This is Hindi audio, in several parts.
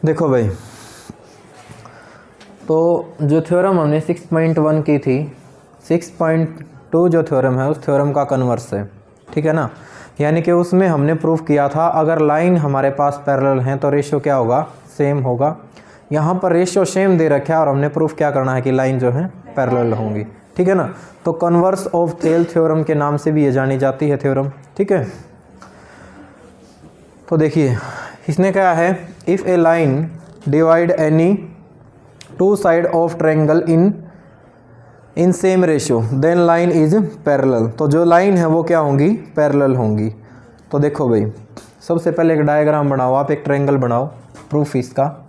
देखो भाई, तो जो थ्योरम हमने 6.1 की थी, 6.2 जो थ्योरम है उस थ्योरम का कन्वर्स है, ठीक है ना। यानी कि उसमें हमने प्रूफ किया था अगर लाइन हमारे पास पैरेलल हैं तो रेशियो क्या होगा, सेम होगा। यहाँ पर रेशियो सेम दे रखा है और हमने प्रूफ क्या करना है कि लाइन जो है पैरेलल होंगी, ठीक है ना। तो कन्वर्स ऑफ टेल थ्योरम के नाम से भी ये जानी जाती है थ्योरम, ठीक है। तो देखिए इसने क्या है, if a line divide any two side of triangle in same ratio then line is parallel. तो जो लाइन है वो क्या होंगी, पैरेलल होंगी। तो देखो भाई, सबसे पहले एक डायग्राम बनाओ, आप एक ट्रायंगल बनाओ, प्रूफ इसका।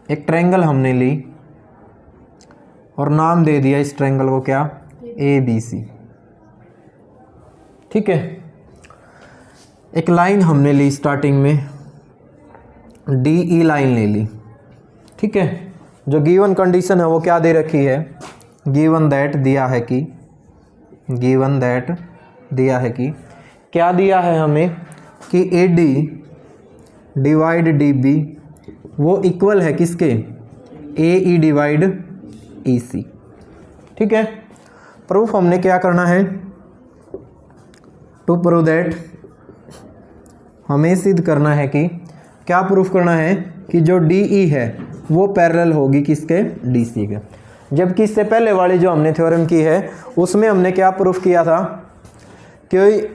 एक ट्रायंगल हमने ली और नाम दे दिया इस ट्रायंगल को क्या, ABC, ठीक है। एक लाइन हमने ली स्टार्टिंग में, DE लाइन ले ली, ठीक है। जो गिवन कंडीशन है वो क्या दे रखी है, गिवन दैट दिया है कि, गिवन दैट दिया है कि क्या दिया है हमें कि AD डिवाइड DB वो इक्वल है किसके, AE डिवाइड EC, ठीक है। प्रूफ हमने क्या करना है, टू प्रूव दैट हमें सिद्ध करना है कि, क्या प्रूफ करना है कि जो DE है वो पैरेलल होगी किसके, DC के। जबकि इससे पहले वाली जो हमने थ्योरम की है उसमें हमने क्या प्रूफ किया था कि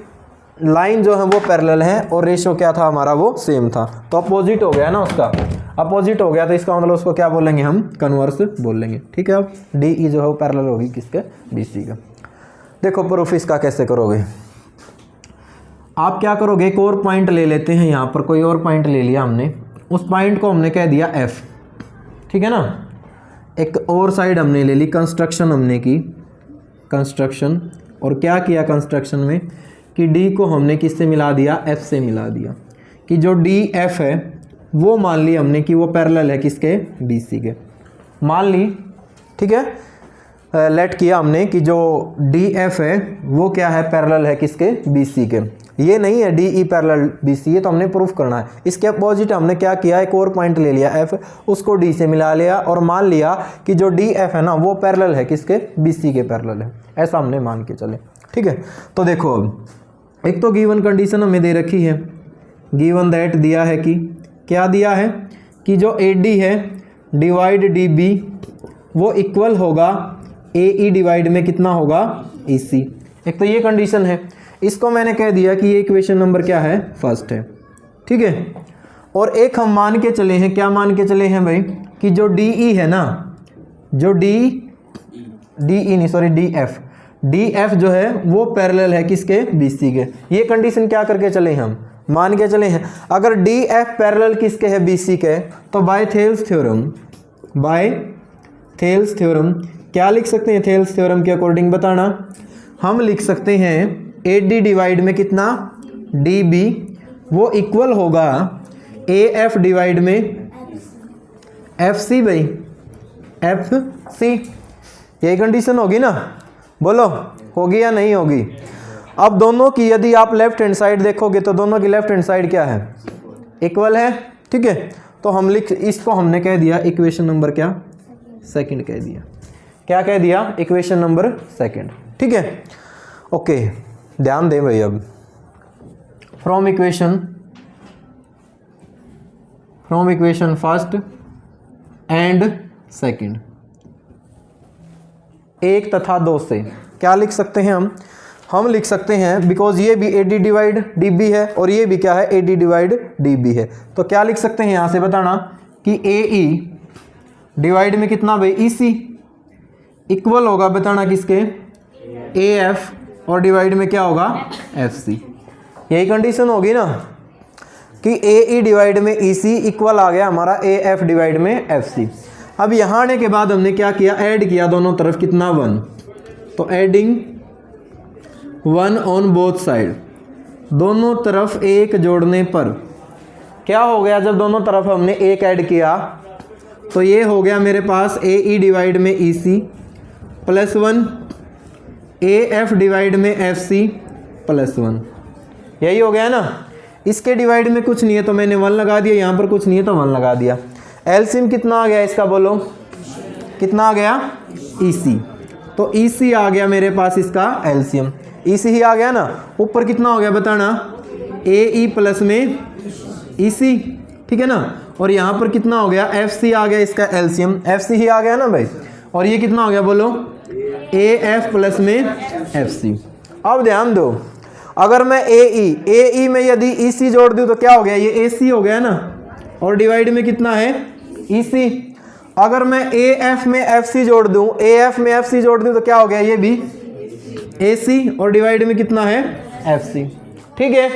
लाइन जो है वो पैरेलल है और रेशियो क्या था हमारा, वो सेम था। तो अपोजिट हो गया ना, उसका अपोजिट हो गया, तो इसका मतलब उसको क्या बोलेंगे हम, कन्वर्स बोलेंगे, ठीक है। अब DE जो है वो पैरेलल होगी किसके, DC का। देखो प्रूफ इसका कैसे करोगे, आप क्या करोगे, एक और पॉइंट ले लेते हैं, यहाँ पर कोई और पॉइंट ले लिया हमने, उस पॉइंट को हमने कह दिया F, ठीक है ना। एक और साइड हमने ले ली, कंस्ट्रक्शन हमने की, कंस्ट्रक्शन, और क्या किया कंस्ट्रक्शन में कि D को हमने किससे मिला दिया, F से मिला दिया, कि जो DF है वो मान ली हमने कि वो पैरेलल है किसके, BC के, मान ली, ठीक है। लेट किया हमने कि जो DF है वो क्या है, पैरेलल है किसके, BC के। ये नहीं है DE पैरेलल BC, ये तो हमने प्रूफ करना है। इसके अपोजिट हमने क्या किया, एक और पॉइंट ले लिया F, उसको D से मिला लिया और मान लिया कि जो DF है ना वो पैरेलल है किसके, BC के पैरेलल है, ऐसा हमने मान के चले, ठीक है। तो देखो अब एक तो गिवन कंडीशन हमें दे रखी है, गिवन दैट दिया है कि, क्या दिया है कि जो AD है डिवाइड DB वो इक्वल होगा AE डिवाइड में कितना होगा, EC। एक तो ये कंडीशन है, इसको मैंने कह दिया कि ये इक्वेशन नंबर क्या है, फर्स्ट है, ठीक है। और एक हम मान के चले हैं, क्या मान के चले हैं भाई, कि जो DE है ना, जो DF जो है वो पैरेलल है किसके, BC के। ये कंडीशन क्या करके चले हम, मान के चले हैं। अगर DF पैरेलल किसके है, BC के, तो बाय थेल्स थ्योरम क्या लिख सकते हैं, थेल्स थ्योरम के अकॉर्डिंग बताना, हम लिख सकते हैं AD डिवाइड में कितना, DB वो इक्वल होगा AF डिवाइड में FC, भाई FC, यही कंडीशन होगी ना, बोलो होगी या नहीं होगी। अब दोनों की यदि आप लेफ्ट हैंड साइड देखोगे तो दोनों की लेफ्ट हैंड साइड क्या है, इक्वल है, ठीक है। तो हम इसको हमने कह दिया इक्वेशन नंबर क्या, सेकंड कह दिया, क्या कह दिया, इक्वेशन नंबर सेकंड, ठीक है। ओके ध्यान दें भाई, अब from equation first and second, एक तथा दो से क्या लिख सकते हैं हम लिख सकते हैं, बिकॉज ये भी AD डिवाइड DB है और ये भी क्या है, AD डिवाइड DB है। तो क्या लिख सकते हैं यहाँ से बताना कि AE डिवाइड में कितना भाई, EC इक्वल होगा, बताना किसके, AF, और डिवाइड में क्या होगा, FC। यही कंडीशन होगी ना कि AE डिवाइड में EC इक्वल आ गया हमारा AF डिवाइड में FC। अब यहाँ आने के बाद हमने क्या किया, ऐड किया दोनों तरफ कितना, 1, तो एडिंग 1 ऑन बोथ साइड, दोनों तरफ एक जोड़ने पर क्या हो गया, जब दोनों तरफ हमने एक ऐड किया तो ये हो गया मेरे पास AE डिवाइड में EC प्लस 1 AF डिवाइड में FC प्लस 1, यही हो गया ना। इसके डिवाइड में कुछ नहीं है तो मैंने 1 लगा दिया, यहाँ पर कुछ नहीं है तो 1 लगा दिया। एलसीएम कितना आ गया इसका, बोलो कितना आ गया, EC। तो EC आ गया मेरे पास इसका एलसीएम, EC ही आ गया ना। ऊपर कितना हो गया बताना, AE प्लस में EC, ठीक है ना। और यहाँ पर कितना हो गया, FC आ गया इसका एलसीएम, FC ही आ गया ना भाई। और ये कितना हो गया बोलो, AF प्लस में FC। अब ध्यान दो, अगर मैं AE में यदि EC जोड़ दूं तो क्या हो गया, ये AC हो गया ना। और डिवाइड में कितना है, EC। अगर मैं AF में FC जोड़ दूं, AF में FC जोड़ दूं तो क्या हो गया, ये भी AC। और डिवाइड में कितना है, FC, ठीक है।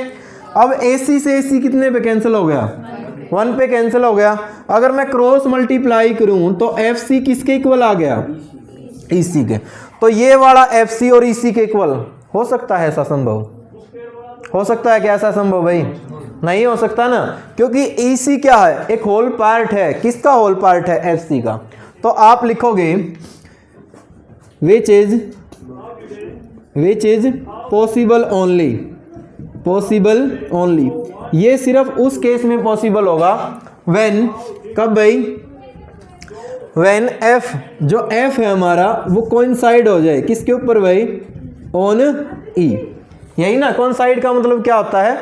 अब AC से AC कितने पे कैंसिल हो गया, 1 पे कैंसिल हो गया। अगर मैं क्रॉस मल्टीप्लाई करूं तो FC किसके इक्वल आ गया, EC के। तो ये वाला FC और EC के इक्वल हो सकता है, ऐसा संभव हो सकता है क्या, ऐसा संभव भाई नहीं हो सकता ना, क्योंकि EC क्या है, एक होल पार्ट है। किसका होल पार्ट है, FC का। तो आप लिखोगे विच इज पॉसिबल ओनली। ये सिर्फ उस केस में पॉसिबल होगा व्हेन, कब भाई, व्हेन F, जो F है हमारा वो कोइंसाइड हो जाए किसके ऊपर भाई, ऑन E। यही ना कोइंसाइड का मतलब क्या होता है,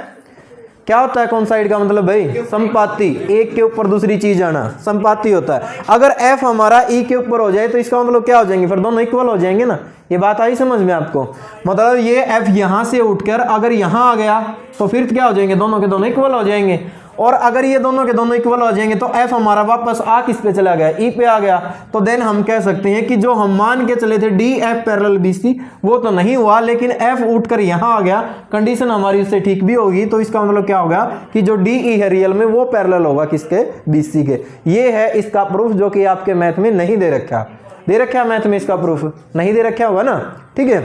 क्या होता है कोइंसाइड का मतलब भाई, संपाती, एक के ऊपर दूसरी चीज आना, संपाती होता है। अगर F हमारा E के ऊपर हो जाए तो इसका मतलब क्या हो जाएंगे, फिर दोनों इक्वल हो जाएंगे ना। ये बात आई समझ में आपको, मतलब ये F यहां से उठकर अगर यहां आ गया तो फिर क्या हो जाएंगे, दोनों के दोनों इक्वल हो जाएंगे। और अगर ये दोनों के दोनों इक्वल हो जाएंगे तो F हमारा वापस किस पे चला गया, E पे आ गया। तो देन हम कह सकते हैं कि जो हम मान के चले थे DF पैरेलल BC वो तो नहीं हुआ, लेकिन F उठकर यहां आ गया, कंडीशन हमारी उससे ठीक भी होगी। तो इसका मतलब क्या होगा कि जो DE है रियल में वो पैरेलल होगा किसके, BC के। ये है इसका प्रूफ, जो कि आपके मैथ में नहीं दे रखा, दे रखा है मैथ में इसका प्रूफ नहीं दे रखा होगा ना, ठीक है।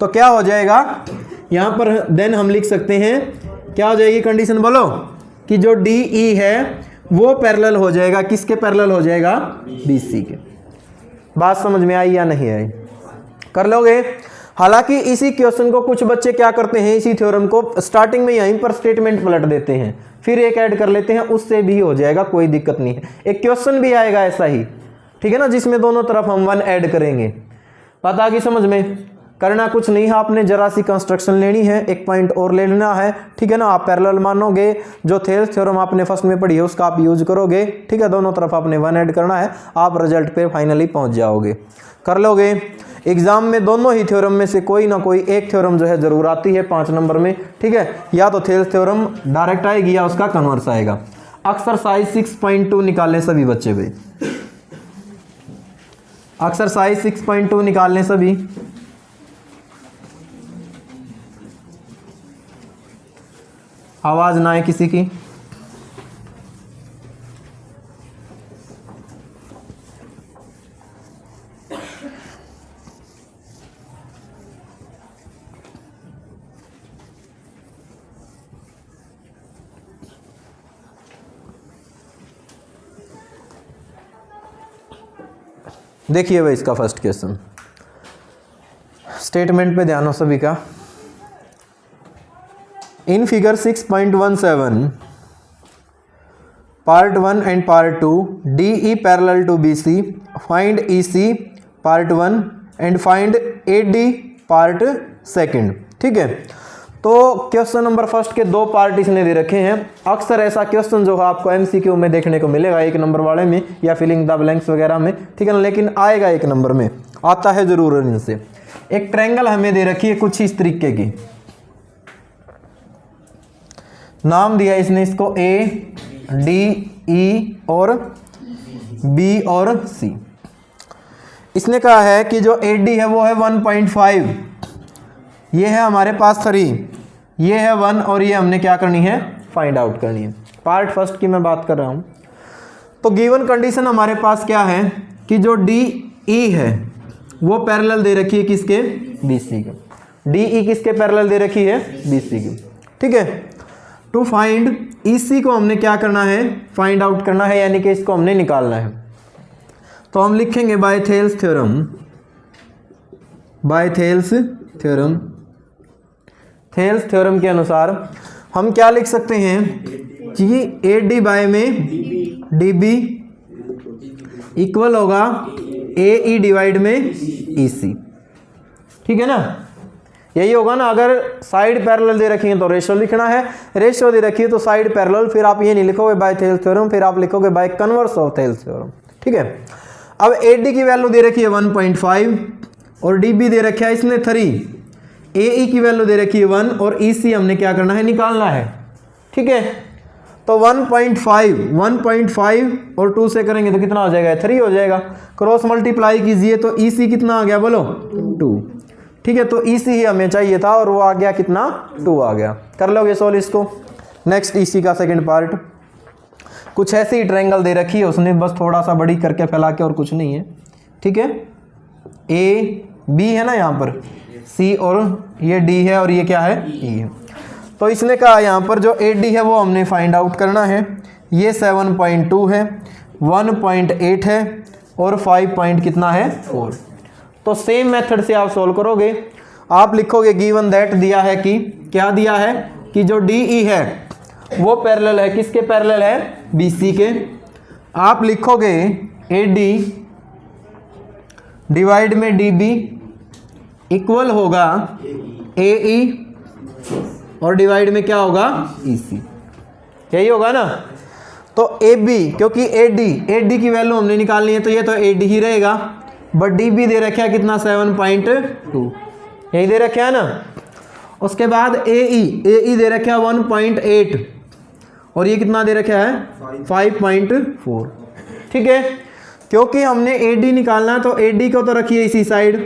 तो क्या हो जाएगा यहां पर, देन हम लिख सकते हैं, क्या हो जाएगी कंडीशन बोलो, कि जो DE है वो पैरेलल हो जाएगा किसके, पैरेलल हो जाएगा BC के। बात समझ में आई या नहीं आई, कर लोगे। हालांकि इसी क्वेश्चन को कुछ बच्चे क्या करते हैं, इसी थ्योरम को स्टार्टिंग में यहीं पर स्टेटमेंट पलट देते हैं, फिर एक ऐड कर लेते हैं, उससे भी हो जाएगा, कोई दिक्कत नहीं है। एक क्वेश्चन भी आएगा ऐसा ही, ठीक है ना, जिसमें दोनों तरफ हम 1 ऐड करेंगे। पता कि समझ में, करना कुछ नहीं है, आपने जरा सी कंस्ट्रक्शन लेनी है, एक पॉइंट और ले लेना है, ठीक है ना। आप पैरेलल मानोगे, जो थेल्स थ्योरम आपने फर्स्ट में पढ़ी है उसका आप यूज करोगे, ठीक है। दोनों तरफ आपने 1 ऐड करना है, आप रिजल्ट पे फाइनली पहुंच जाओगे, कर लोगे। एग्जाम में दोनों ही थ्योरम में से कोई ना कोई एक थ्योरम जो है जरूर आती है 5 नंबर में, ठीक है। या तो थेल्स थ्योरम डायरेक्ट आएगी या उसका कन्वर्स आएगा। एक्सरसाइज 6.2 निकालें सभी बच्चे भाई, एक्सरसाइज 6.2 निकालने सभी। आवाज ना आए किसी की। देखिए भाई इसका फर्स्ट क्वेश्चन, स्टेटमेंट पे ध्यान हो सभी का। In figure 6.17, part 1 and part 2, DE parallel to BC, find EC part 1 and find AD part 2, ठीक है। तो क्वेश्चन नंबर फर्स्ट के 2 पार्ट इसने दे रखे हैं। अक्सर ऐसा क्वेश्चन जो है आपको MCQ में देखने को मिलेगा 1 नंबर वाले में या फिलिंग द ब्लैंक्स वगैरह में, ठीक है ना, लेकिन आएगा 1 नंबर में, आता है जरूर इनसे। एक ट्रायंगल हमें दे रखी है कुछ इस तरीके की, नाम दिया इसने इसको A, D, E और B और C। इसने कहा है कि जो AD है वो है 1.5, ये है हमारे पास 3, ये है 1 और ये हमने क्या करनी है, फाइंड आउट करनी है। पार्ट फर्स्ट की मैं बात कर रहा हूँ। तो गिवन कंडीशन हमारे पास क्या है कि जो DE है वो पैरेलल दे रखी है किसके, BC के। DE किसके पैरेलल दे रखी है, BC की, ठीक है। टू फाइंड EC को हमने क्या करना है, फाइंड आउट करना है, यानी कि इसको हमने निकालना है। तो हम लिखेंगे by Thales theorem, by Thales theorem, Thales theorem के अनुसार हम क्या लिख सकते हैं कि ए डी बाय में डी बी इक्वल होगा ए ई डिवाइड में ई सी। ठीक है ना, यही होगा ना। अगर साइड पैरेलल दे रखी है तो रेशियो लिखना है, रेशियो दे रखी है तो साइड पैरेलल, फिर आप ये नहीं लिखोगे बाय थेल्स थ्योरम, फिर आप लिखोगे by converse of Thales theorem. ठीक है, अब ए डी की वैल्यू दे रखी है 1.5 और डी बी दे रखा है इसने 3, ए ई की वैल्यू दे रखी है 1 और ई सी हमने क्या करना है, निकालना है। ठीक है, तो 1.5 और 2 से करेंगे तो कितना हो जाएगा, 3 हो जाएगा। क्रॉस मल्टीप्लाई कीजिए तो ई सी कितना आ गया बोलो, 2। ठीक है, तो ई सी ही हमें चाहिए था और वो आ गया कितना, 2 आ गया। कर लोगे सोल्व इसको। नेक्स्ट ई सी का सेकंड पार्ट, कुछ ऐसी ट्रायंगल दे रखी है उसने, बस थोड़ा सा बड़ी करके फैला के, और कुछ नहीं है। ठीक है, ए बी है ना यहाँ पर, सी और ये डी है और ये क्या है, ई है। तो इसने कहा यहाँ पर जो ए डी है वो हमने फाइंड आउट करना है। ये 7.2 है, 1.8 है और 5 पॉइंट कितना है, 4। तो सेम मेथड से आप सोल्व करोगे। आप लिखोगे गिवन दैट, दिया है कि, क्या दिया है कि जो डी ई है वो पैरेलल है, किसके पैरेलल है, बी सी के। आप लिखोगे ए डी डिवाइड में डी बी इक्वल होगा ए ई और डिवाइड में क्या होगा, ई सी। यही होगा ना। तो ए बी, क्योंकि ए डी की वैल्यू हमने निकालनी है तो ये तो ए डी ही रहेगा, बट डी बी दे रखा है कितना, 7.2, यही दे रखा है ना। उसके बाद ए ई दे रखा है 1.8 और ये कितना दे रखा है, 5.4। ठीक है, क्योंकि हमने ए डी निकालना है तो ए डी को तो रखिए इसी साइड,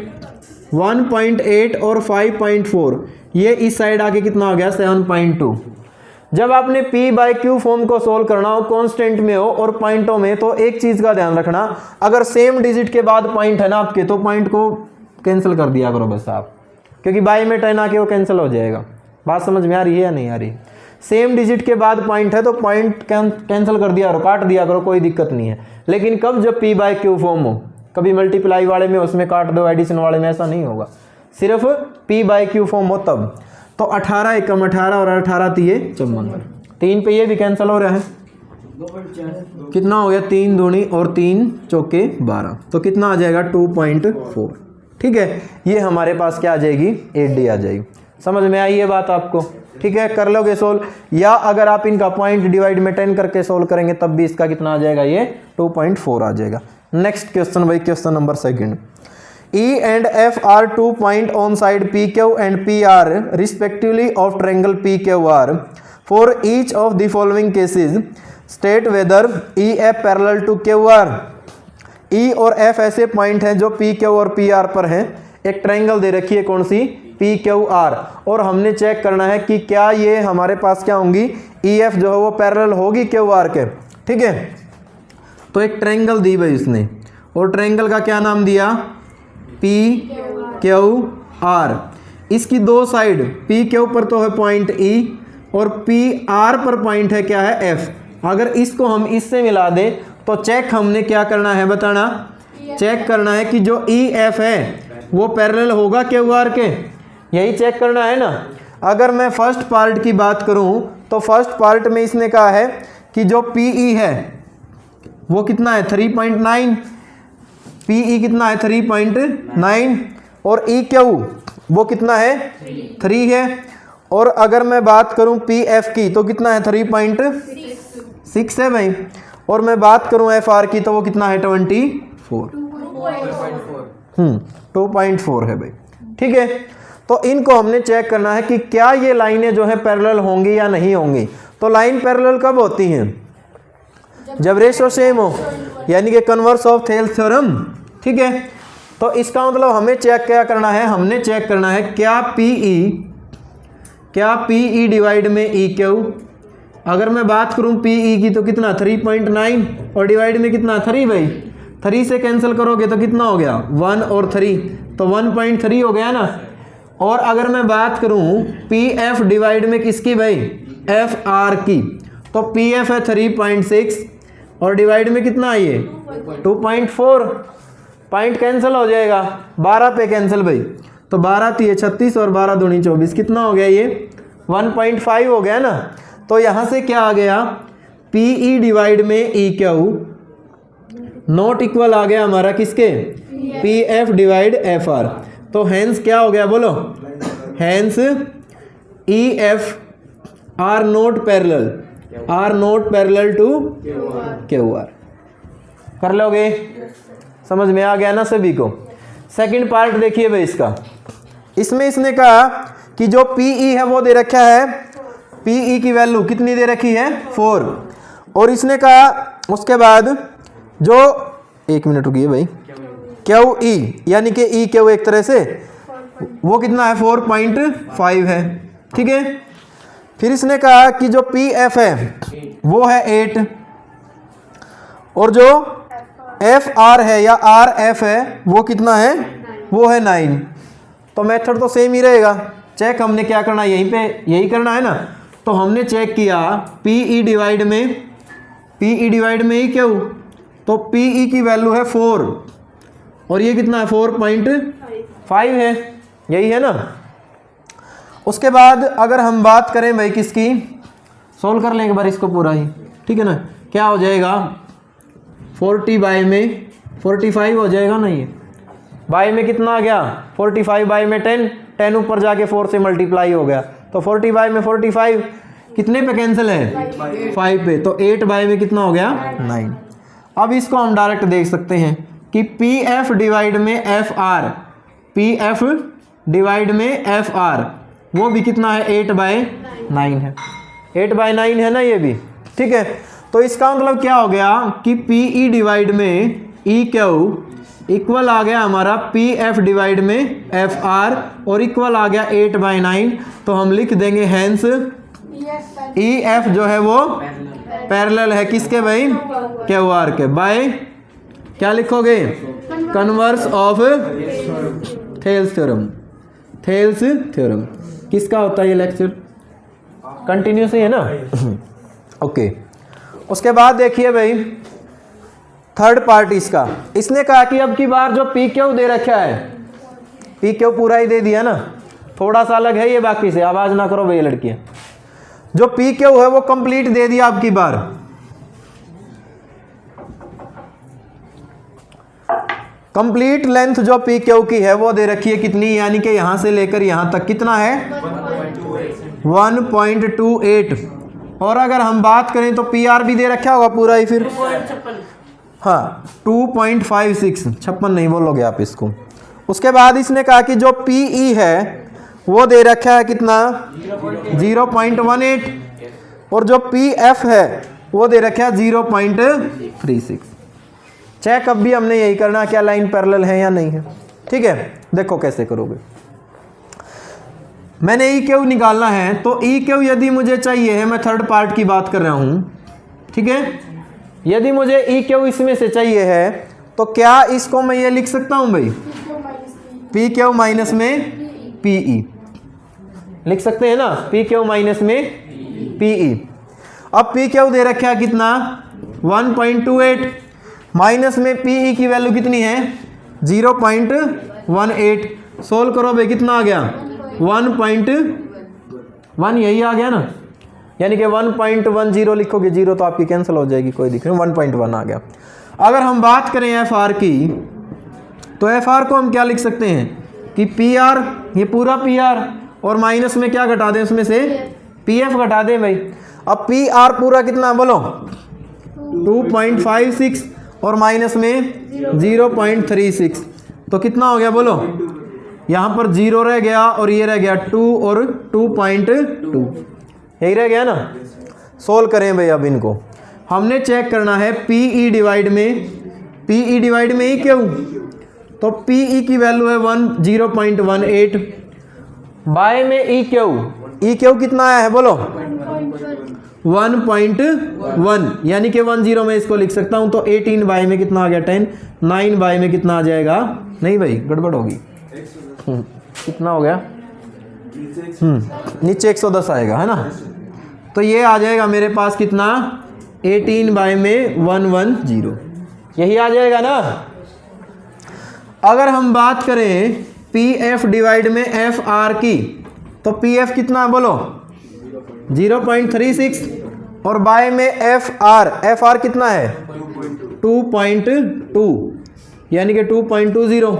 1.8 और 5.4, ये इस साइड आके कितना हो गया, 7.2। जब आपने P बाय Q फॉर्म को सोल्व करना हो, कांस्टेंट में हो और पॉइंटों में, तो एक चीज का ध्यान रखना, अगर सेम डिजिट के बाद पॉइंट है ना आपके, तो पॉइंट को कैंसिल कर दिया करो बस आप, क्योंकि बाय में 10 आके वो कैंसिल हो जाएगा। बात समझ में आ रही है या नहीं आ रही? सेम डिजिट के बाद पॉइंट है तो पॉइंट कैंसिल कर दिया करो, काट दिया करो, कोई दिक्कत नहीं है। लेकिन कब, जब P बाय Q फॉर्म हो। कभी मल्टीप्लाई वाले में उसमें काट दो, एडिशन वाले में ऐसा नहीं होगा, सिर्फ P बाय Q फॉर्म हो तब। तो 18 एकम 18 और 18 तिये 54, 3 पे ये भी कैंसिल हो रहा है, कितना हो गया, 3 दूनी और 3 चौके 12, तो कितना आ जाएगा, 2.4। ठीक है, ये हमारे पास क्या आ जाएगी, 8D आ जाएगी। समझ में आई ये बात आपको? ठीक है, कर लोगे सोल्व, या अगर आप इनका पॉइंट डिवाइड में 10 करके सोल्व करेंगे तब भी इसका कितना आ जाएगा, ये 2.4 आ जाएगा। नेक्स्ट क्वेश्चन भाई, question number 2। E and F are 2 points on side PQ and PR respectively of triangle PQR. For each of the following cases, state whether EF parallel to QR. E और F ऐसे पॉइंट हैं जो PQ और PR पर हैं। एक ट्रायंगल दे रखी है, कौन सी, PQR, और हमने चेक करना है कि क्या ये हमारे पास क्या होंगी, EF जो है वो पैरेलल होगी QR के। ठीक है, तो एक ट्रायंगल दी भाई उसने, और ट्रायंगल का क्या नाम दिया, PQR। इसकी दो साइड, PQ पर तो है पॉइंट E और PR पर पॉइंट है क्या है, F। अगर इसको हम इससे मिला दें तो चेक हमने क्या करना है, बताना, चेक करना है कि जो EF है वो पैरेलल होगा QR के, यही चेक करना है ना। अगर मैं फर्स्ट पार्ट की बात करूं तो फर्स्ट पार्ट में इसने कहा है कि जो PE है वो कितना है, 3.9, PE कितना है, 3.9, और EQ वो कितना है, 3 है। और अगर मैं बात करूं PF की तो कितना है, 3.6 है भाई। और मैं बात करूं FR की तो वो कितना है, 24, 2.4 है भाई। ठीक है, तो इनको हमने चेक करना है कि क्या ये लाइनें जो है पैरेलल होंगी या नहीं होंगी। तो लाइन पैरेलल कब होती हैं, जब रेशियो सेम हो, यानी कि कन्वर्स ऑफ थेल्स थ्योरम। ठीक है, तो इसका मतलब हमें चेक क्या करना है, हमने चेक करना है क्या PE डिवाइड में EQ। अगर मैं बात करूं PE की तो कितना, 3.9 और डिवाइड में कितना, 3 भाई। 3 से कैंसिल करोगे तो कितना हो गया, 1 और 3, तो 1.3 हो गया ना। और अगर मैं बात करूं PF डिवाइड में किसकी भाई, FR की, तो PF है 3.6 और डिवाइड में कितना है ये, 2.4, पॉइंट कैंसिल हो जाएगा, 12 पे कैंसिल भाई। तो 12 3 36 और 12 दूनी 24, कितना हो गया ये, 1.5 हो गया ना। तो यहाँ से क्या आ गया, PE डिवाइड में EQ नॉट इक्वल आ गया हमारा किसके, PF डिवाइड FR। तो हैंस क्या हो गया बोलो, hence EF are not parallel to QR। कर लोगे, समझ में आ गया ना सभी को। सेकंड पार्ट देखिए भाई इसका, इसमें इसने कहा कि जो PE है वो दे रखा है, PE की वैल्यू कितनी दे रखी है 4, और इसने कहा उसके बाद जो, एक मिनट रुकिए भाई, QE यानी कि EQ एक तरह से वो कितना है 4.5 है, ठीक है। फिर इसने कहा कि जो PF है वो है 8 और जो FR है या RF है वो कितना है, वो है 9। तो मेथड तो सेम ही रहेगा, चेक हमने क्या करना है, यहीं पे यही करना है ना। तो हमने चेक किया PE डिवाइड में ही क्यों, तो PE की वैल्यू है 4 और ये कितना है 4.5 है, यही है ना। उसके बाद अगर हम बात करें भाई किसकी, सोल्व कर लें एक बार इसको पूरा ही, ठीक है ना। क्या हो जाएगा 40 बाय में 45 हो जाएगा ना, ये बाय में कितना आ गया 45 बाय में 10 ऊपर जाके 4 से मल्टीप्लाई हो गया, तो 40 बाय में 45 कितने पे कैंसिल है 5 पे, तो 8 बाय में कितना हो गया 9। अब इसको हम डायरेक्ट देख सकते हैं कि PF डिवाइड में FR वो भी कितना है 8/9 है, 8/9 है ना ये भी, ठीक है। तो इसका मतलब क्या हो गया कि PE डिवाइड में EQ इक्वल आ गया हमारा PF डिवाइड में FR और इक्वल आ गया 8/9। तो हम लिख देंगे हैंस EF जो है वो पैरेलल है किसके भाई, QR के, बाय क्या लिखोगे, कन्वर्स ऑफ थेल्स थ्योरम। किसका होता है ये लेक्चर, कंटिन्यूस ही है ना ओके। उसके बाद देखिए भाई थर्ड पार्ट इसका, इसने कहा कि अब की बार जो PQ दे रखा है, PQ पूरा ही दे दिया ना, थोड़ा सा अलग है ये बाकी से, आवाज ना करो भाई लड़कियां। जो PQ है वो कंप्लीट दे दिया अब की बार, कंप्लीट लेंथ जो PQ की है वो दे रखी है कितनी, यानी कि यहां से लेकर यहां तक कितना है 1.28। और अगर हम बात करें तो PR भी दे रखा होगा पूरा ही, फिर हाँ 2.56, 56 नहीं बोलोगे आप इसको। उसके बाद इसने कहा कि जो PE है वो दे रखा है कितना 0.18 और जो PF है वो दे रखा है 0.36। चेक अब भी हमने यही करना, क्या लाइन पैरेलल है या नहीं है, ठीक है। देखो कैसे करोगे, मैंने EQ निकालना है, तो EQ यदि मुझे चाहिए है, मैं थर्ड पार्ट की बात कर रहा हूं, ठीक है। यदि मुझे EQ इसमें से चाहिए है तो क्या इसको मैं ये लिख सकता हूं भाई, PQ माइनस में PE लिख सकते हैं ना, PQ माइनस में PE। अब PQ दे रखा है कितना 1.28 माइनस में PE की वैल्यू कितनी है 0.18। सोल्व करो भाई कितना आ गया 1.1, यही आ गया ना, यानी कि 1.10 लिखोगे, 0 तो आपकी कैंसिल हो जाएगी, कोई दिक्कत नहीं, 1.1 आ गया। अगर हम बात करें FR की, तो FR को हम क्या लिख सकते हैं कि PR, ये पूरा PR और माइनस में क्या घटा दें, उसमें से PF घटा दें भाई। अब PR पूरा कितना बोलो 2.56 और माइनस में 0.36, तो कितना हो गया बोलो, यहाँ पर 0 रह गया और ये रह गया 2 और 2.2, यही रह गया ना। सोल्व करें भाई, अब इनको हमने चेक करना है PE डिवाइड में ही क्यों, तो PE की वैल्यू है 0.18 बाय में EQ कितना आया है बोलो 1.1, यानी कि 10 में इसको लिख सकता हूं, तो 18 बाय में कितना आ गया 10, 9 बाय में कितना आ जाएगा, नहीं भाई गड़बड़ होगी, कितना हो गया नीचे 110 आएगा है ना। तो ये आ जाएगा मेरे पास कितना 18 बाय में 110, यही आ जाएगा ना। अगर हम बात करें PF डिवाइड में FR की, तो PF कितना है बोलो 0.36 और बाय में एफ आर कितना है 2.2 यानी कि 2.20,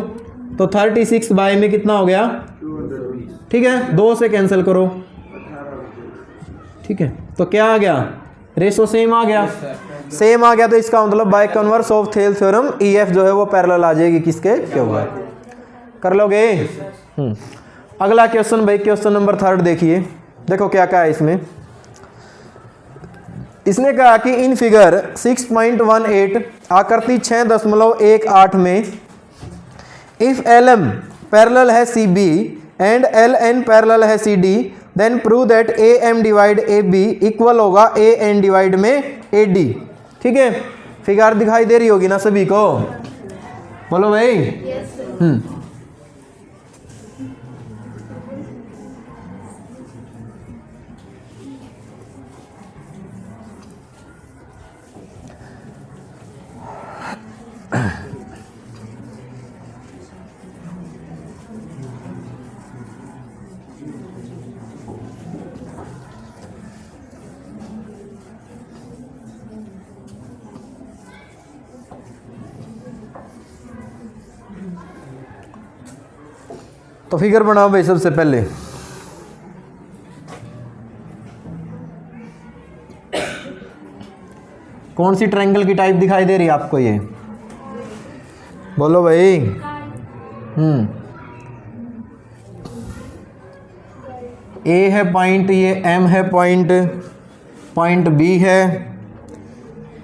तो 36 बाय में कितना हो गया, ठीक है, 2 से कैंसिल करो, ठीक है, तो क्या आ गया, रेशो सेम आ गया, सेम आ गया, तो इसका मतलब by converse of Thales theorem EF जो है वो पैरेलल आ जाएगी किसके, क्यों कर लोगे। अगला क्वेश्चन भाई, क्वेश्चन नंबर 3 देखिए, देखो क्या क्या है इसमें। इसने कहा कि इन फिगर 6.18 आकृति 6.18 में इफ LM पैरेलल है CB एंड LN पैरेलल है CD then prove that AM divide AB equal होगा AN डिवाइड में AD। ठीक है, फिगर दिखाई दे रही होगी ना सभी को, बोलो भाई। तो फिगर बनाओ भाई सबसे पहले। कौन सी ट्रायंगल की टाइप दिखाई दे रही है आपको, ये बोलो भाई। ए है पॉइंट, ये एम है पॉइंट, पॉइंट बी है,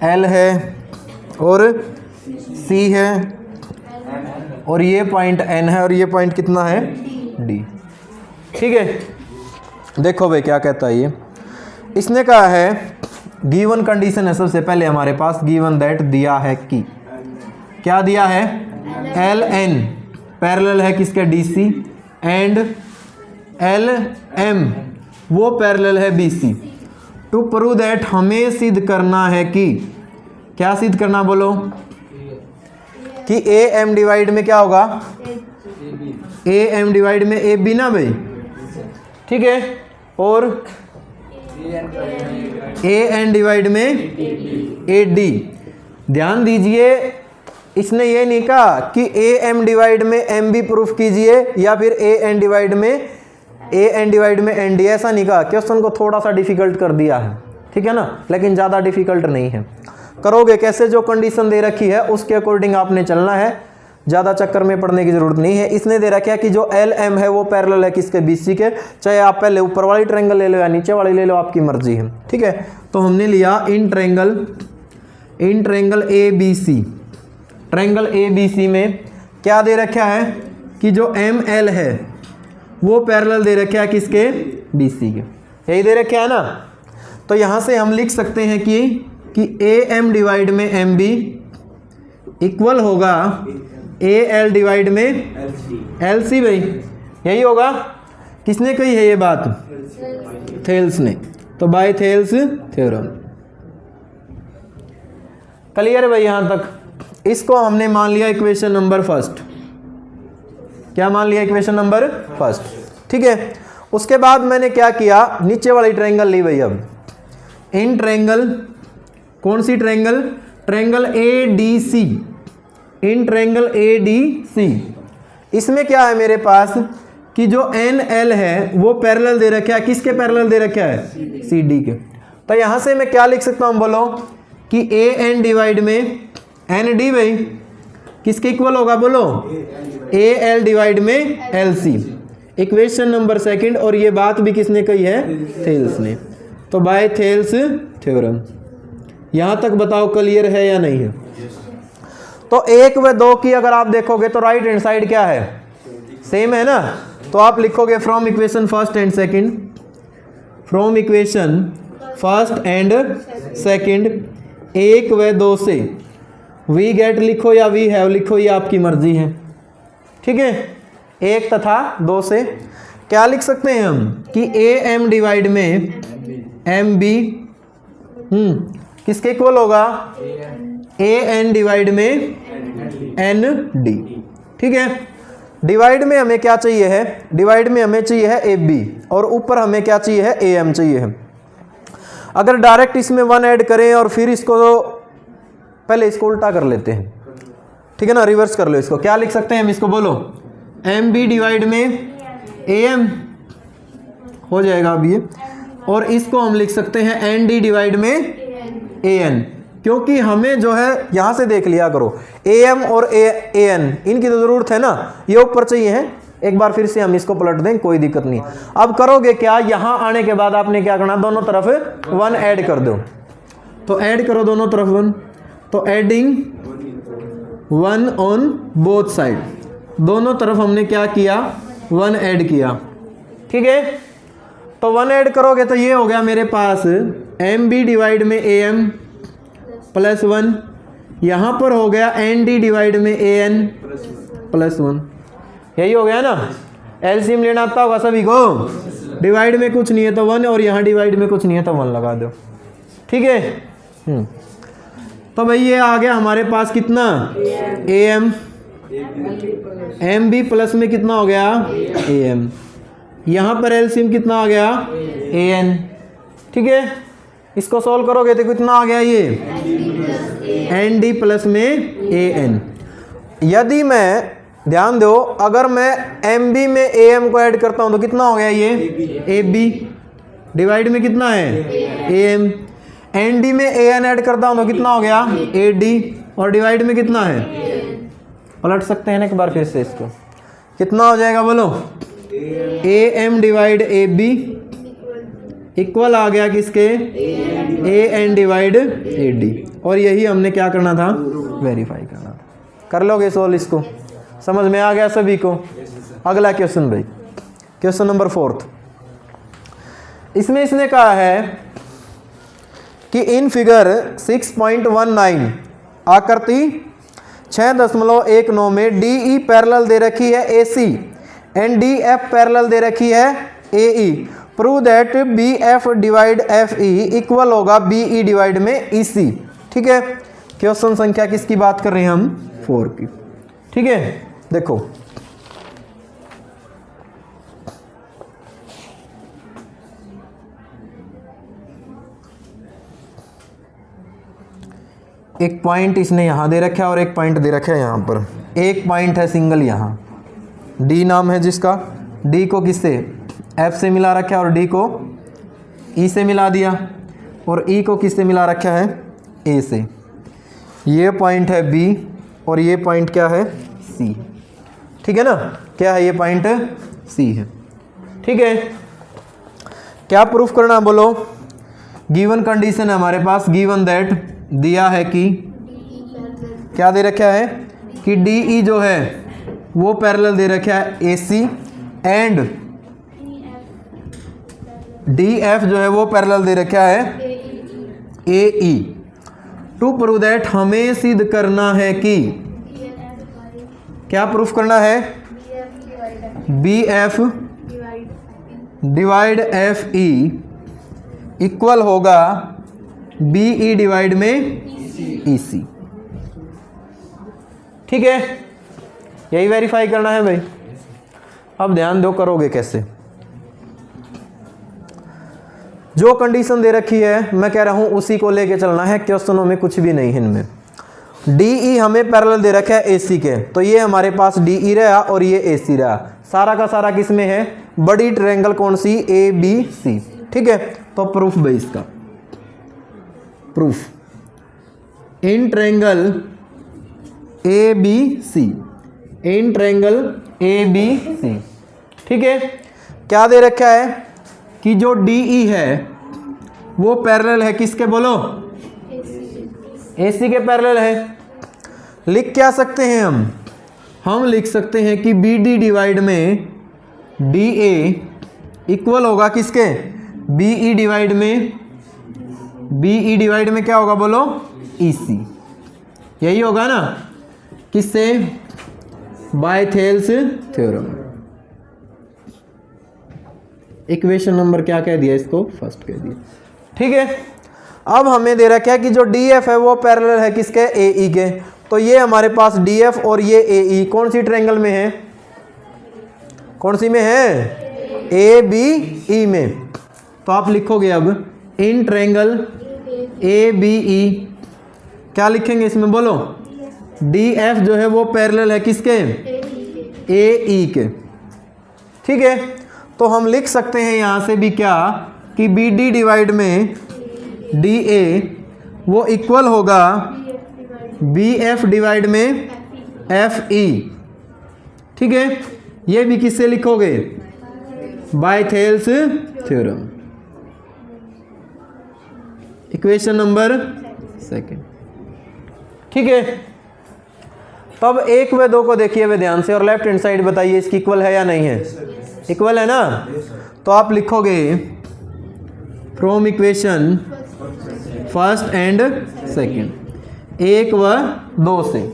एल है और सी है, और ये पॉइंट एन है, और ये पॉइंट कितना है डी। ठीक है, देखो भाई क्या कहता है ये। इसने कहा है गिवन कंडीशन है सबसे पहले हमारे पास, गिवन दैट दिया है कि क्या दिया है, एल एन पैरेलल है किसके D C and L M वो पैरेलल है B C. To prove that हमें सिद्ध करना है कि, क्या सिद्ध करना बोलो, कि ए एम डिवाइड में क्या होगा, ए एम डिवाइड में ए बी ना भाई, ठीक है, और ए एन डिवाइड में ए डी। ध्यान दीजिए, इसने ये नहीं कहा कि ए एम डिवाइड में एम बी प्रूफ कीजिए या फिर ए एन डिवाइड में एन डी, ऐसा नहीं कहा। क्वेश्चन को थोड़ा सा डिफिकल्ट कर दिया है, ठीक है ना, लेकिन ज़्यादा डिफिकल्ट नहीं है। करोगे कैसे, जो कंडीशन दे रखी है उसके अकॉर्डिंग आपने चलना है, ज़्यादा चक्कर में पड़ने की जरूरत नहीं है। इसने दे रखा है कि जो एल एम है वो पैरेलल है किसके, बी सी के, चाहे आप पहले ऊपर वाली ट्रायंगल ले लो या नीचे वाली ले लो, आपकी मर्जी है। ठीक है, तो हमने लिया in triangle A B C. Triangle A B C में क्या दे रखा है कि जो एम एल है वो पैरेलल दे रखा है किसके, बी सी के, यही दे रखा है ना। तो यहाँ से हम लिख सकते हैं कि ए एम डिवाइड में एम बी इक्वल होगा ए एल डिवाइड में एल सी। भाई यही होगा, किसने कही है ये बात, थेल्स ने, तो बाय थेल्स थ्योरम। क्लियर भाई यहाँ तक। इसको हमने मान लिया इक्वेशन नंबर फर्स्ट। क्या मान लिया, इक्वेशन नंबर फर्स्ट। ठीक है, उसके बाद मैंने क्या किया, नीचे वाली ट्रायंगल ली भाई। अब इन ट्रायंगल, कौन सी triangle, triangle A D C, in triangle A D C. इसमें क्या है मेरे पास कि जो एन एल है वो पैरेलल दे रखा है, किसके पैरेलल दे रखा है, सी डी के। तो यहां से मैं क्या लिख सकता हूं, बोलो, कि ए एन डिवाइड में एन डी भाई किसके इक्वल होगा, बोलो, ए एल डिवाइड में L C. Equation number second, और ये बात भी किसने कही है, थेल्स ने। तो बाय थेल्स थ्योरम। यहां तक बताओ क्लियर है या नहीं है। तो 1 व 2 की अगर आप देखोगे तो राइट हैंड साइड क्या है, सेम है ना। तो आप लिखोगे from equation first and second, from equation first and second 1 व 2 से वी गेट लिखो या वी हैव लिखो, ये आपकी मर्जी है। ठीक है, 1 तथा 2 से क्या लिख सकते हैं हम कि ए एम डिवाइड में एम बी किसके इक्वल होगा, ए एन डिवाइड में एन डी। ठीक है, डिवाइड में हमें क्या चाहिए है, डिवाइड में हमें चाहिए है ए बी, और ऊपर हमें क्या चाहिए है, ए एम चाहिए है। अगर डायरेक्ट इसमें 1 ऐड करें और फिर इसको पहले इसको उल्टा कर लेते हैं, ठीक है ना, रिवर्स कर लो इसको। क्या लिख सकते हैं हम इसको, बोलो, एम बी डिवाइड में ए एम हो जाएगा अब ये, और इसको हम लिख सकते हैं एन डी डिवाइड में ए एन, क्योंकि हमें जो है यहां से देख लिया करो ए एम और ए एन इनकी तो जरूरत है ना, ये ऊपर चाहिए है। एक बार फिर से हम इसको पलट दें, कोई दिक्कत नहीं। अब करोगे क्या, यहां आने के बाद आपने क्या करना, दोनों तरफ 1 ऐड कर दो। तो ऐड करो दोनों तरफ 1, तो एडिंग 1 ऑन बोथ साइड, दोनों तरफ हमने क्या किया, 1 ऐड किया, ठीक है। तो 1 ऐड करोगे तो ये हो गया मेरे पास एम बी डिवाइड में ए एम प्लस 1, यहां पर हो गया एन डी डिवाइड में ए एन प्लस 1, यही हो गया ना। एलसीएम लेना आता होगा सभी को, डिवाइड में कुछ नहीं है तो 1, और यहाँ डिवाइड में कुछ नहीं है तो 1 लगा दो, ठीक है। तो भाई ये आ गया हमारे पास कितना, A M, M B plus में कितना हो गया, ए एम, यहाँ पर एलसीएम कितना आ गया, ए एन, ठीक है। इसको सॉल्व करोगे तो कितना आ गया ये, एन डी प्लस में ए एन। यदि मैं, ध्यान दो, अगर मैं एम बी में ए एम को ऐड करता हूं तो कितना हो गया ये, ए बी डिवाइड में कितना है, ए एम, एन डी में ए एन ऐड करता हूं तो कितना हो गया, ए डी, और डिवाइड में कितना है, पलट सकते हैं ना एक बार फिर से इसको, कितना हो जाएगा बोलो, A M divide A B equal आ गया किसके, A N divide A D, और यही हमने क्या करना था, वेरीफाई करना था। कर लोगे सोल्व इसको, समझ में आ गया सभी को। अगला क्वेश्चन भाई, क्वेश्चन नंबर 4। इसमें इसने कहा है कि इन फिगर 6.19 आकृति 6.19 में डी ई पैरेलल दे रखी है A C and D F parallel दे रखी है A E, prove that B F divide F E equal होगा बी ई डिवाइड में ई सी, ठीक है। क्वेश्चन संख्या किसकी बात कर रहे हैं हम, 4 की, ठीक है। देखो एक पॉइंट इसने यहां दे रखा है और एक पॉइंट दे रखा है यहां पर। एक पॉइंट है सिंगल यहां, डी नाम है जिसका, डी को किससे, एफ से मिला रखा है, और डी को ई से मिला दिया, और ई को किससे मिला रखा है, ए से। ये पॉइंट है बी और ये पॉइंट क्या है, सी, ठीक है ना। क्या है ये पॉइंट, सी है, ठीक है। क्या प्रूफ करना बोलो, गिवन कंडीशन है हमारे पास, गिवन दैट दिया है कि क्या दे रखा है कि डी ई जो है वो पैरेलल दे रखा है A C and D F जो है वो पैरेलल दे रखा है A E. To prove that हमें सिद्ध करना है कि, क्या प्रूफ करना है, B F divide F E equal होगा बी ई डिवाइड में ई सी, ठीक है। यही वेरीफाई करना है भाई। अब ध्यान दो, करोगे कैसे, जो कंडीशन दे रखी है मैं कह रहा हूं उसी को लेके चलना है, क्वेश्चनों में कुछ भी नहीं है इनमें। डी ई हमें पैरेलल दे रखा है ए सी के, तो ये हमारे पास डी ई रहा और ये ए सी रहा, सारा का सारा किस में है, बड़ी ट्रायंगल कौन सी, ए बी सी, ठीक है। तो प्रूफ भाई इसका, proof in triangle A B C, in triangle A B C, ठीक है। क्या दे रखा है कि जो डी ई है वो पैरेलल है किसके, बोलो, ए सी के पैरेलल है। लिख क्या सकते हैं हम लिख सकते हैं कि बी डी डिवाइड में डी ए इक्वल होगा किसके, बी ई डिवाइड में, बी ई डिवाइड में क्या होगा बोलो, ई सी, यही होगा ना, किससे, by Thales theorem. Equation number क्या कह दिया इसको, फर्स्ट कह दिया, ठीक है। अब हमें दे रखा है कि जो डी एफ है वो पैरेलल है किसके, ए ई के, तो ये हमारे पास डी एफ और ये ए ई कौन सी ट्रायंगल में है, कौन सी में है, ए बी ई में। तो आप लिखोगे अब in triangle A B E, क्या लिखेंगे इसमें बोलो, डी एफ जो है वो पैरेलल है किसके, ए ई के। ठीक है, तो हम लिख सकते हैं यहाँ से भी क्या कि बी डी डिवाइड में डी ए वो इक्वल होगा बी एफ डिवाइड में एफ ई। ठीक है, ये भी किससे लिखोगे, by Thales theorem, equation number second. ठीक है, तब 1 व 2 को देखिए वे ध्यान से और लेफ्ट हैंड साइड बताइए इसकी इक्वल है या नहीं है, इक्वल है ना। तो आप लिखोगे from equation first and second, 1 व 2 से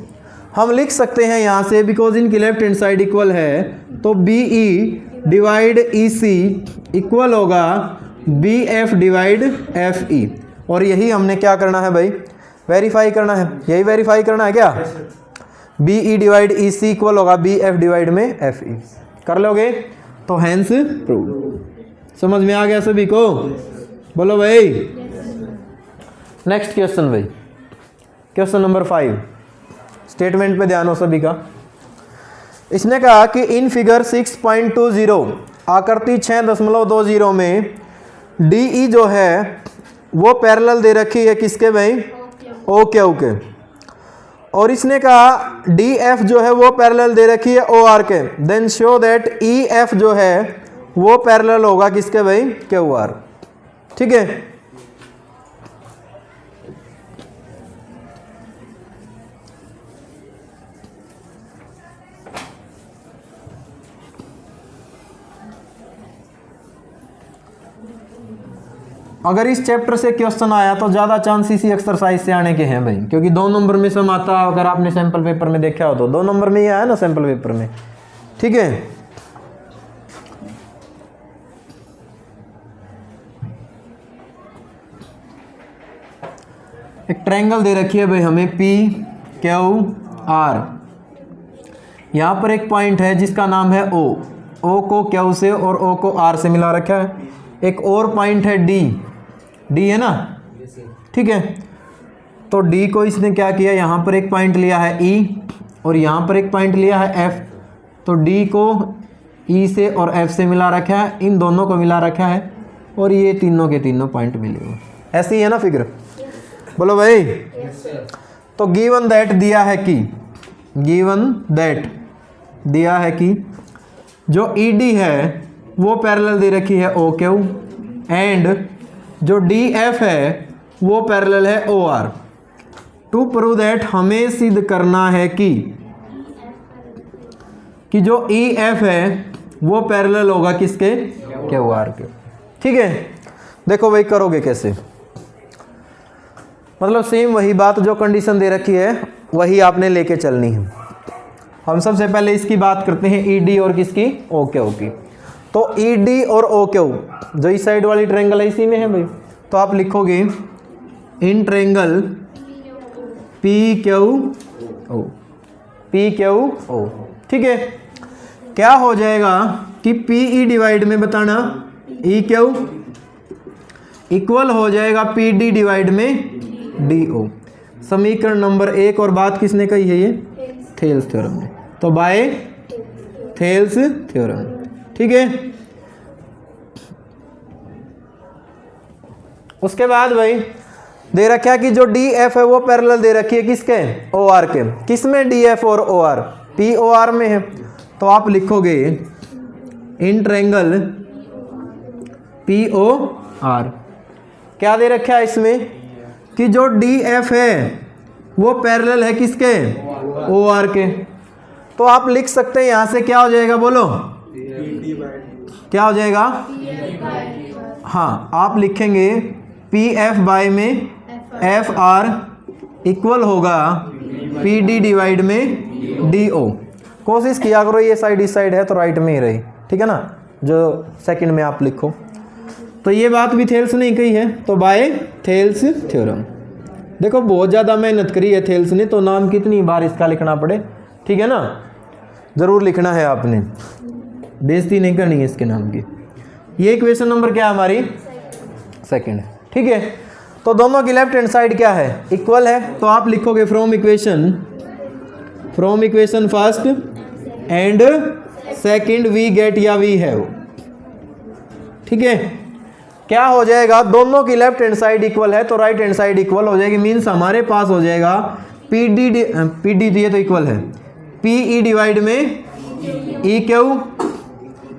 हम लिख सकते हैं यहाँ से, बिकॉज इनकी लेफ्ट हैंड साइड इक्वल है, तो B E divide E C equal होगा B F divide F E. और यही हमने क्या करना है भाई, वेरीफाई करना है, यही वेरीफाई करना है क्या, B E divide E C equal होगा बी एफ डिवाइड में एफ ई। कर लोगे तो हैंस प्रूव। समझ में आ गया सभी को, बोलो भाई। नेक्स्ट क्वेश्चन भाई, क्वेश्चन नंबर 5, स्टेटमेंट पे ध्यान हो सभी का। इसने कहा कि इन फिगर 6.20 आकृति 6.20 में डी ई जो है वो पैरेलल दे रखी है किसके भाई, ओ क्यू के। और इसने कहा डी एफ जो है वो पैरेलल दे रखी है ओ आर के, then show that E F जो है वो पैरेलल होगा किसके भाई, क्यू आर। ठीक है, अगर इस चैप्टर से क्वेश्चन आया तो ज़्यादा चांस इसी एक्सरसाइज से आने के हैं भाई, क्योंकि 2 नंबर में सम आता, अगर आपने सैंपल पेपर में देखा हो तो 2 नंबर में ही आया ना सैंपल पेपर में। ठीक है, एक ट्रायंगल दे रखी है भाई हमें पी क्यू आर, यहाँ पर एक पॉइंट है जिसका नाम है ओ, ओ को क्यू से और ओ को आर से मिला रखा है। एक और पॉइंट है डी, डी है ना, ठीक है। तो डी को इसने क्या किया, यहाँ पर एक पॉइंट लिया है ई और यहाँ पर एक पॉइंट लिया है एफ, तो डी को ई से और एफ से मिला रखा है, इन दोनों को मिला रखा है और ये तीनों के तीनों पॉइंट मिले हुए। ऐसे ही है ना फिगर, बोलो भाई। तो गिवन दैट दिया है कि, गिवन दैट दिया है कि जो ई डी है वो पैरेलल दे रखी है ओ क्यू एंड जो डी एफ है वो पैरेलल है O R. To prove that हमें सिद्ध करना है कि जो ई एफ है वो पैरेलल होगा किसके, क्यू आर के। ठीक है, देखो भाई करोगे कैसे, मतलब सेम वही बात जो कंडीशन दे रखी है वही आपने लेके चलनी है। हम सबसे पहले इसकी बात करते हैं ई डी और किसकी, ओ क्यू की। तो ई डी और ओ क्यू जो इस साइड वाली ट्रायंगल है इसी में है भाई, तो आप लिखोगे in triangle P Q O, P Q O. ठीक है, क्या हो जाएगा कि पी ई डिवाइड में बताना ई क्यू इक्वल हो जाएगा पी डी डिवाइड में डी ओ। समीकरण नंबर 1 और बात किसने कही है, ये थेल्स थ्योरम ने, तो बाय थेल्स थ्योरम। ठीक है, उसके बाद भाई दे रखा है कि जो डी एफ है वो पैरेलल दे रखी है किसके, ओ आर के। किसमें डी एफ और O R, P O R में है। तो आप लिखोगे in triangle P O R, क्या दे रखा है इसमें कि जो डी एफ है वो पैरेलल है किसके, ओ आर के। तो आप लिख सकते हैं यहाँ से क्या हो जाएगा, बोलो क्या हो जाएगा। हाँ, आप लिखेंगे पी एफ बाय में एफ आर इक्वल होगा पी डी डिवाइड में डी ओ। कोशिश किया करो ये साइड इस साइड है तो राइट में ही रही, ठीक है ना, जो सेकंड में आप लिखो। तो ये बात भी थेल्स ने कही है, तो बाय थेल्स थ्योरम। देखो बहुत ज़्यादा मेहनत करी है थेल्स ने, तो नाम कितनी बार इसका लिखना पड़े, ठीक है ना, ज़रूर लिखना है आपने, बेइज्जती नहीं करनी है इसके नाम की। ये क्वेश्चन नंबर क्या है हमारी, सेकंड है। ठीक है, तो दोनों की लेफ्ट हैंड साइड क्या है, इक्वल है। तो आप लिखोगे from equation first and second we get या वी हैव। ठीक है, क्या हो जाएगा, दोनों की लेफ्ट हैंड साइड इक्वल है तो राइट हैंड साइड इक्वल हो जाएगी। मीन्स हमारे पास हो जाएगा पी डी तो इक्वल है, पी ई डिवाइड में ई क्यू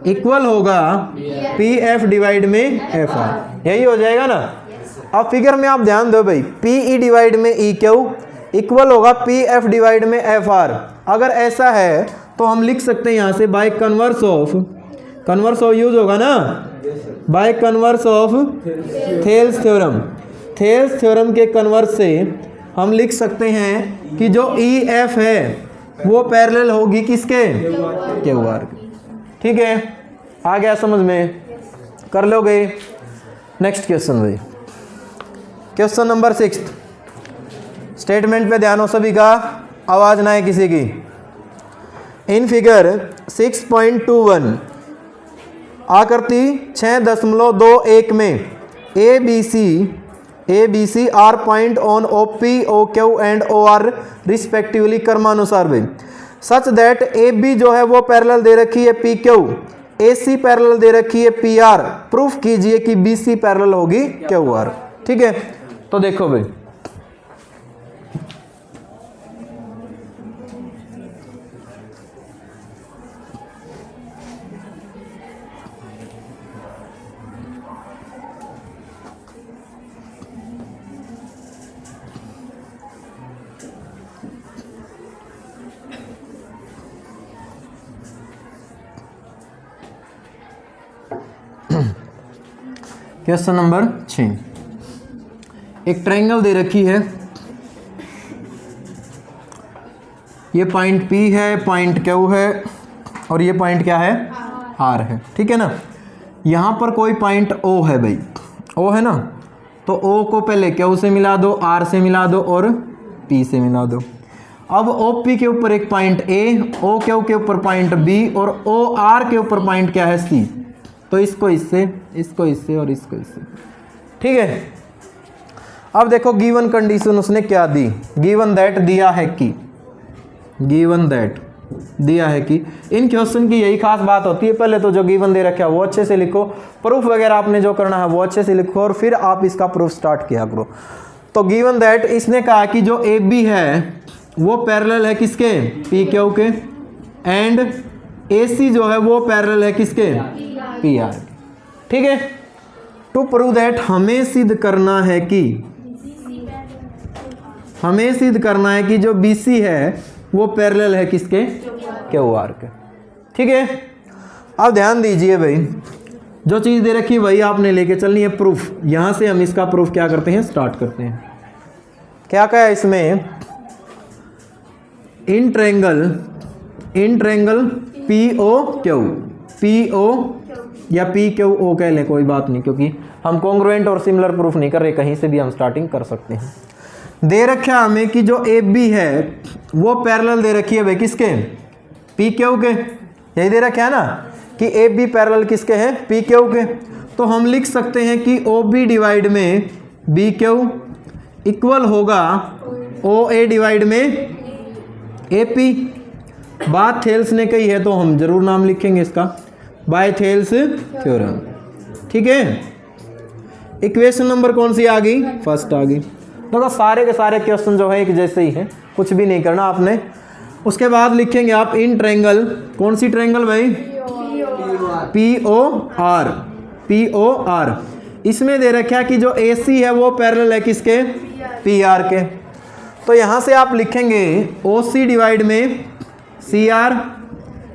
इक्वल होगा पी एफ डिवाइड में एफ आर, यही हो जाएगा ना। अब फिगर में आप ध्यान दो भाई, पी ई डिवाइड में ई क्यू इक्वल होगा पी एफ डिवाइड में एफ आर। अगर ऐसा है तो हम लिख सकते हैं यहाँ से बाय कन्वर्स ऑफ यूज होगा ना, by converse of Thales theorem के कन्वर्स से हम लिख सकते हैं कि जो ई एफ है वो पैरेलल होगी किसके, क्यू आर के। ठीक है, आ गया समझ में, कर लोगे। नेक्स्ट क्वेश्चन भाई, क्वेश्चन नंबर 6। स्टेटमेंट पे ध्यान हो सभी का, आवाज ना है किसी की। इन फिगर 6.21 आकृति 6.21 में A B C R point on O P O Q and O R respectively क्रमानुसार भाई, सच दैट ए बी जो है वो पैरेलल दे रखी है पी क्यू, ए सी पैरेलल दे रखी है पी आर। प्रूफ कीजिए कि बी सी पैरेलल होगी क्यू आर। ठीक है, तो देखो भाई, क्वेश्चन नंबर 6। एक ट्रायंगल दे रखी है, ये पॉइंट P है, पॉइंट Q है और ये पॉइंट क्या है, R है। ठीक है ना, यहाँ पर कोई पॉइंट O है भाई, O है ना, तो O को पहले Q से मिला दो, R से मिला दो और P से मिला दो। अब OP के ऊपर एक पॉइंट A, OQ के ऊपर पॉइंट B और OR के ऊपर पॉइंट क्या है, C। तो इसको इससे और इसको इससे। ठीक है, अब देखो गिवन कंडीशन उसने क्या दी, गिवन दैट दिया है कि इन क्वेश्चन की यही खास बात होती है, पहले तो जो गिवन दे रखा है वो अच्छे से लिखो, प्रूफ वगैरह आपने जो करना है वो अच्छे से लिखो और फिर आप इसका प्रूफ स्टार्ट किया करो। तो गिवन दैट इसने कहा कि जो ए बी है वो पैरेलल है किसके, पी क्यू के, एंड ए सी जो है वो पैरेलल है किसके, पी आर। ठीक है, टू प्रूव दैट हमें सिद्ध करना है कि जो बी सी है वो पैरेलल है किसके, क्यू आर के। ठीक है, अब ध्यान दीजिए भाई, जो चीज़ दे रखी वही आपने लेके चलनी है प्रूफ। यहां से हम इसका प्रूफ क्या करते हैं, स्टार्ट करते हैं। क्या क्या है इसमें, इन ट्रायंगल पी ओ या पी क्यू ओ कह लें, कोई बात नहीं, क्योंकि हम कॉन्ग्रुएंट और सिमिलर प्रूफ नहीं कर रहे, कहीं से भी हम स्टार्टिंग कर सकते हैं। दे रखा हमें कि जो ए बी है वो पैरेलल दे रखी है भाई किसके, पी क्यू के। यही दे रखा है ना कि ए बी पैरेलल किसके हैं, पी क्यू के। तो हम लिख सकते हैं कि ओ बी डिवाइड में बी क्यू इक्वल होगा ओ ए डिवाइड में ए पी। बात थेल्स ने कही है तो हम जरूर नाम लिखेंगे इसका, बाय थेल्स थ्योरम। ठीक है, इक्वेशन नंबर कौन सी आ गई, फर्स्ट आ गई। देखो सारे के सारे क्वेश्चन जो है एक जैसे ही हैं, कुछ भी नहीं करना आपने। उसके बाद लिखेंगे आप इन ट्रायंगल, कौन सी ट्रायंगल भाई, पी ओ आर। इसमें दे रखा है कि जो ए सी है वो पैरेलल है किसके, पी आर के। तो यहाँ से आप लिखेंगे ओ सी डिवाइड में सी आर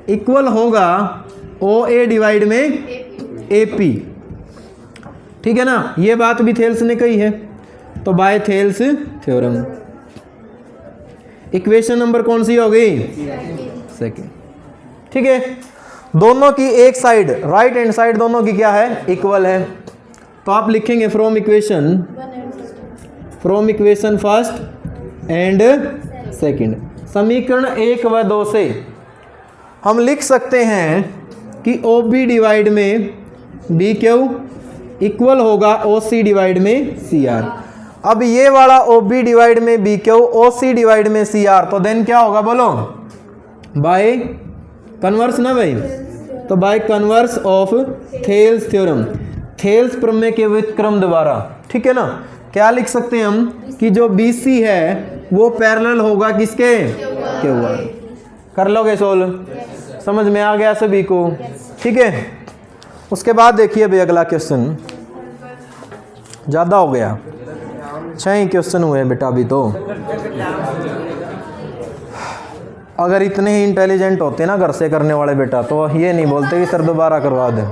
इक्वल होगा ओ ए डिवाइड में ए पी। ठीक है ना, ये बात भी थेल्स ने कही है, तो by Thales theorem. Equation number कौन सी हो गई, सेकंड। ठीक है, दोनों की एक साइड, राइट हैंड साइड दोनों की क्या है, इक्वल है। तो आप लिखेंगे from equation first and second. समीकरण 1 व 2 से हम लिख सकते हैं कि ओ बी डिवाइड में बी क्यू इक्वल होगा OC डिवाइड में CR। अब ये वाला OB डिवाइड में BQ, OC डिवाइड में CR, तो देन क्या होगा बोलो, बाय कन्वर्स ना भाई, तो by converse of Thales theorem, Thales प्रमेय के व्युत्क्रम द्वारा, ठीक है ना। क्या लिख सकते हैं हम कि जो BC है वो पैरेलल होगा किसके, QR। कर लोगे सोल्व, समझ में आ गया सभी को, ठीक है। उसके बाद देखिए भाई अगला क्वेश्चन, ज़्यादा हो गया, 6 ही क्वेश्चन हुए बेटा अभी तो। अगर इतने ही इंटेलिजेंट होते ना घर से करने वाले बेटा, तो ये नहीं बोलते कि सर दोबारा करवा दें।